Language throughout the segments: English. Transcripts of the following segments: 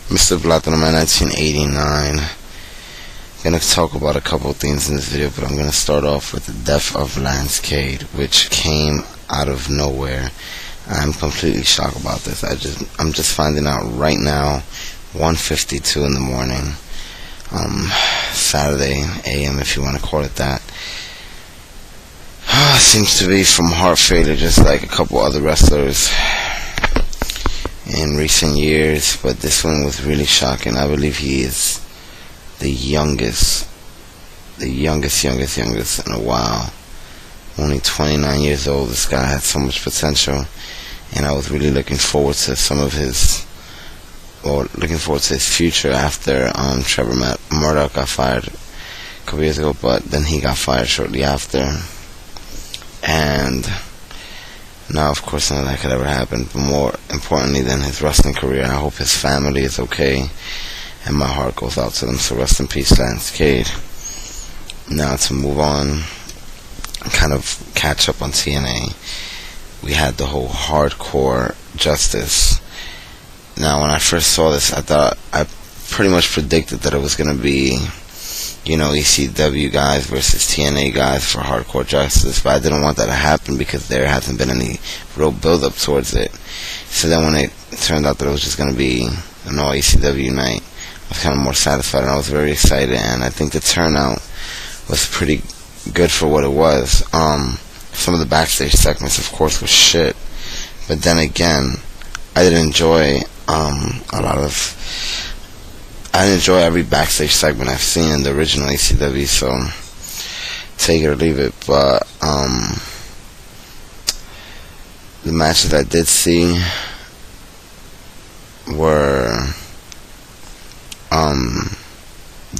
Mr. Platinum Man 1989. Gonna talk about a couple of things in this video, but I'm gonna start off with the death of Cade, which came out of nowhere. I'm completely shocked about this. I'm just finding out right now, 1:52 in the morning, Saturday AM, if you want to call it that. Seems to be from heart failure, just like a couple other wrestlers in recent years, but this one was really shocking. I believe he is the youngest in a while. Only 29 years old. This guy had so much potential, and I was really looking forward to his future after Trevor Murdoch got fired a couple years ago, but then he got fired shortly after. And now, of course, none of that could ever happen. But more importantly than his wrestling career, I hope his family is okay, and my heart goes out to them. So rest in peace, Cade. Now to move on, kind of catch up on TNA. We had the whole hardcore justice. Now, when I first saw this, I pretty much predicted that it was going to be, ECW guys versus TNA guys for hardcore justice, but I didn't want that to happen because there hasn't been any real build-up towards it. So then when it turned out that it was just going to be an all ECW night, I was kind of more satisfied, and I was very excited, and I think the turnout was pretty good for what it was. Some of the backstage segments, of course, was shit, but then again, I didn't enjoy I enjoy every backstage segment I've seen in the original ECW, so take it or leave it. But the matches I did see were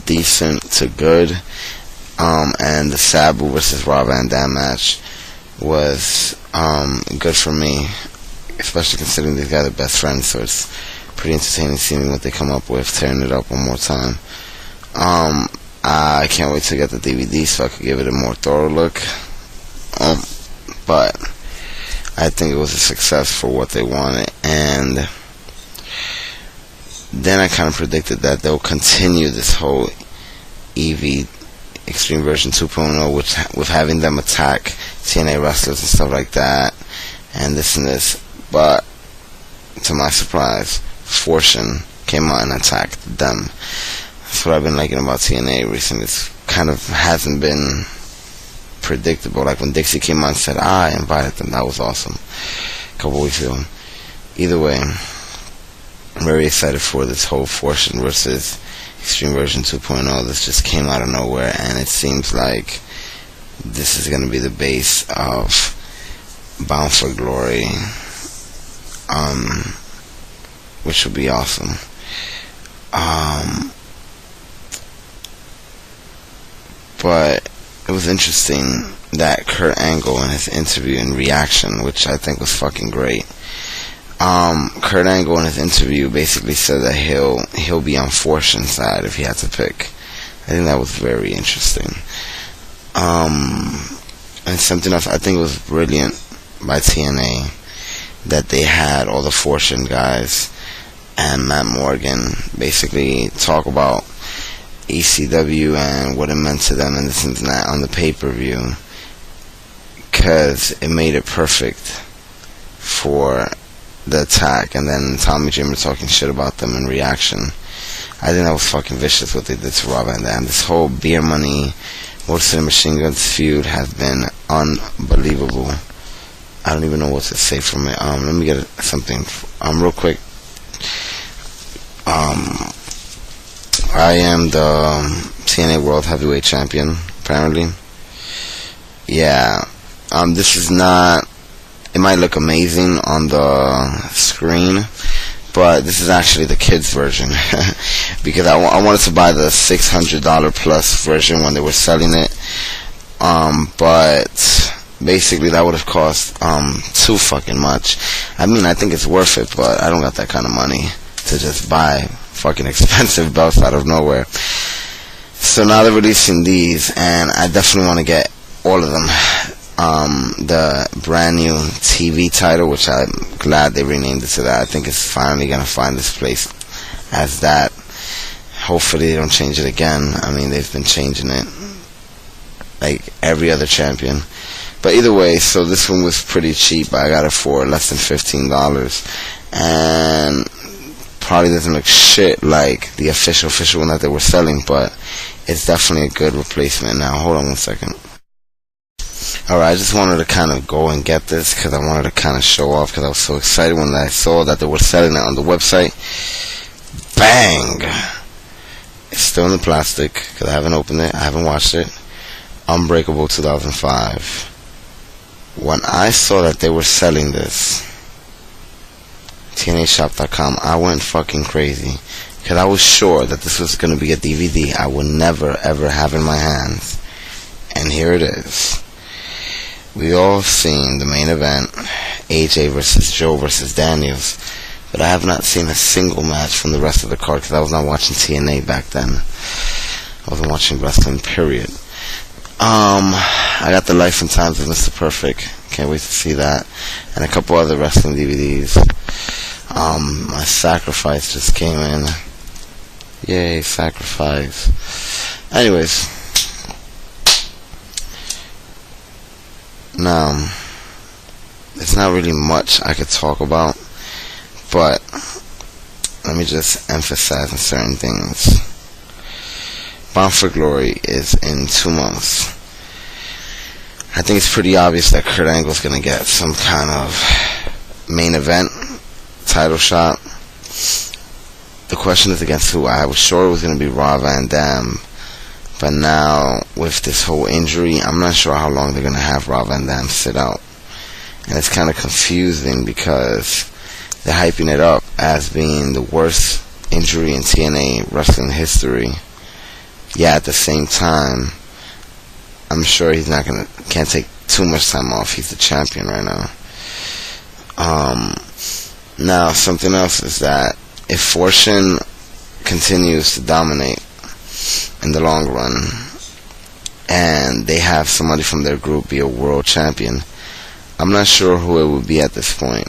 decent to good, and the Sabu versus Rob Van Dam match was good for me, especially considering these guys are best friends, so it's pretty entertaining seeing what they come up with, tearing it up one more time. I can't wait to get the DVD so I could give it a more thorough look. But I think it was a success for what they wanted, and then I kind of predicted that they'll continue this whole EV Extreme Version 2.0, with having them attack TNA wrestlers and stuff like that, and this. But to my surprise, Fortune came out and attacked them. That's what I've been liking about TNA recently. It's kind of hasn't been predictable. Like when Dixie came out and said, I invited them. That was awesome. A couple weeks ago. Either way, I'm very excited for this whole Fortune versus Extreme Version 2.0. This just came out of nowhere, and it seems like this is going to be the base of Bound for Glory, which would be awesome. But it was interesting that Kurt Angle in his interview and reaction, which I think was fucking great. Kurt Angle in his interview basically said that he'll be on Fortune's side if he had to pick. I think that was very interesting. And something else I think was brilliant by TNA, that they had all the Fortune guys and Matt Morgan basically talk about ECW and what it meant to them and this and that on the pay-per-view, because it made it perfect for the attack. And then Tommy Dreamer talking shit about them in reaction. I think that was fucking vicious what they did to Rob Van Dam. This whole Beer Money, Motor City Machine Guns feud has been unbelievable. I don't even know what to say from it. Let me get something real quick. I am the TNA World Heavyweight Champion, apparently. Yeah. This is not... It might look amazing on the screen, but this is actually the kids version. Because I wanted to buy the $600 plus version when they were selling it. But basically that would have cost too fucking much. I mean, I think it's worth it, but I don't got that kind of money to just buy fucking expensive belts out of nowhere. So now they're releasing these, and I definitely want to get all of them. The brand new TV title, which I'm glad they renamed it to that. I think it's finally gonna find its place as that. Hopefully they don't change it again. I mean, they've been changing it like every other champion. But either way, so this one was pretty cheap. I got it for less than $15, and probably doesn't look shit like the official one that they were selling, but it's definitely a good replacement. Now hold on one second. Alright, I just wanted to kind of go and get this because I wanted to kind of show off, because I was so excited when I saw that they were selling it on the website. Bang! It's still in the plastic because I haven't opened it, I haven't watched it. Unbreakable 2005. When I saw that they were selling this, TNAshop.com, I went fucking crazy because I was sure that this was going to be a DVD I would never ever have in my hands. And here it is. We all seen the main event, AJ versus Joe versus Daniels, but I have not seen a single match from the rest of the card because I was not watching TNA back then. I wasn't watching wrestling, period. I got the Life and Times of Mr. Perfect. Can't wait to see that. And a couple other wrestling DVDs. My Sacrifice just came in. Yay, Sacrifice. Anyways. Now, there's not really much I could talk about, but let me just emphasize on certain things. Bound for Glory is in 2 months. I think it's pretty obvious that Kurt Angle's going to get some kind of main event title shot. The question is against who. I was sure it was going to be Rob Van Dam, but now with this whole injury, I'm not sure how long they're going to have Rob Van Dam sit out. And it's kind of confusing because they're hyping it up as being the worst injury in TNA wrestling history. Yeah, at the same time, I'm sure he's can't take too much time off. He's the champion right now. Now, something else is that if Fortune continues to dominate in the long run, and they have somebody from their group be a world champion, I'm not sure who it would be at this point.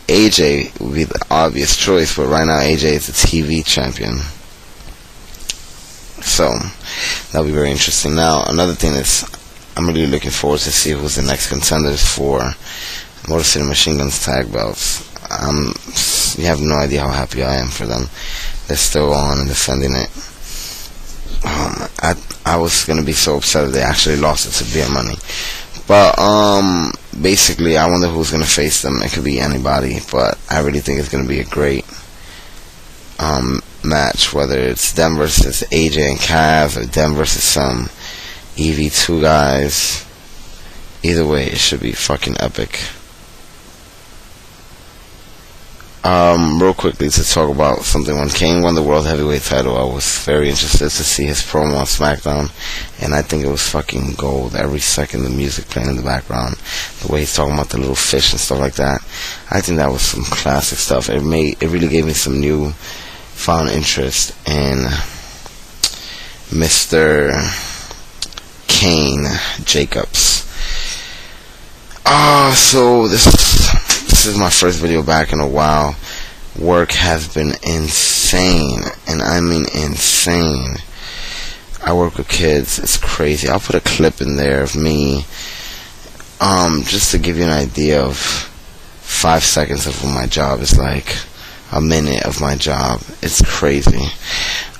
AJ would be the obvious choice, but right now AJ is the TV champion. So, that'll be very interesting. Now, another thing is, I'm really looking forward to see who's the next contenders for Motor City Machine Guns tag belts. You have no idea how happy I am for them. They're still on and defending it. I was gonna be so upset if they actually lost it to Beer Money. But basically, I wonder who's gonna face them. It could be anybody, but I really think it's gonna be a great match, whether it's them versus AJ and Kaz or them versus some EV2 guys. Either way, it should be fucking epic. Real quickly to talk about something. When Kane won the World Heavyweight title, I was very interested to see his promo on SmackDown, and I think it was fucking gold. Every second, the music playing in the background, the way he's talking about the little fish and stuff like that, I think that was some classic stuff. It really gave me some new found interest in Mr. Kane Jacobs. So this is my first video back in a while. Work has been insane, and I mean insane. I work with kids, it's crazy. I'll put a clip in there of me, just to give you an idea of 5 seconds of what my job is like, a minute of my job. It's crazy.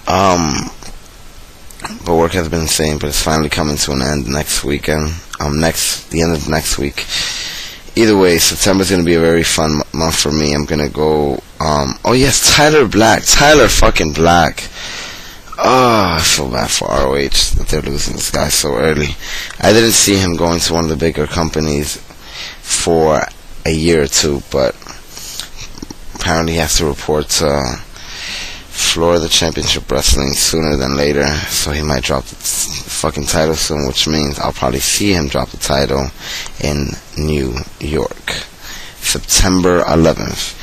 But work has been insane, but it's finally coming to an end next weekend. The end of next week. Either way, September's gonna be a very fun month for me. I'm gonna go, oh yes, Tyler fucking Black. Oh, I feel bad for ROH that they're losing this guy so early. I didn't see him going to one of the bigger companies for a year or two, but apparently he has to report to Florida Championship Wrestling sooner than later, so he might drop the fucking title soon, which means I'll probably see him drop the title in New York, September 11th,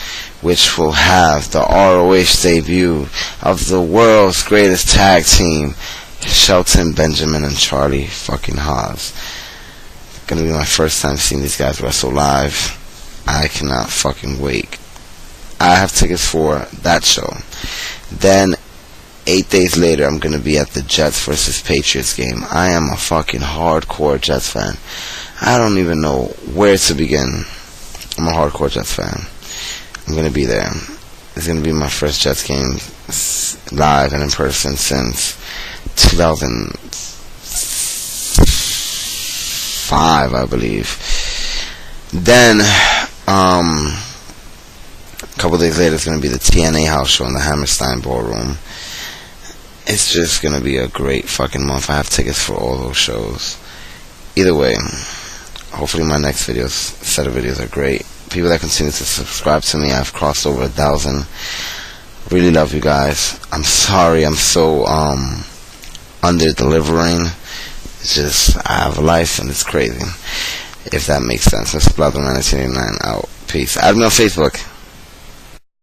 which will have the ROH debut of the world's greatest tag team, Shelton Benjamin and Charlie fucking Haas. Gonna be my first time seeing these guys wrestle live. I cannot fucking wait. I have tickets for that show. Then 8 days later, I'm going to be at the Jets versus Patriots game. I am a fucking hardcore Jets fan. I don't even know where to begin. I'm a hardcore Jets fan. I'm going to be there. It's going to be my first Jets game live and in person since 2005, I believe. Then, a couple days later, it's going to be the TNA house show in the Hammerstein Ballroom. It's just going to be a great fucking month. I have tickets for all those shows. Either way, hopefully my next set of videos are great. People that continue to subscribe to me, I've crossed over 1,000. Really love you guys. I'm sorry I'm so under-delivering. It's just, I have a life and it's crazy. If that makes sense. Mr. Bloodman 1989 out. Peace. Add me on Facebook.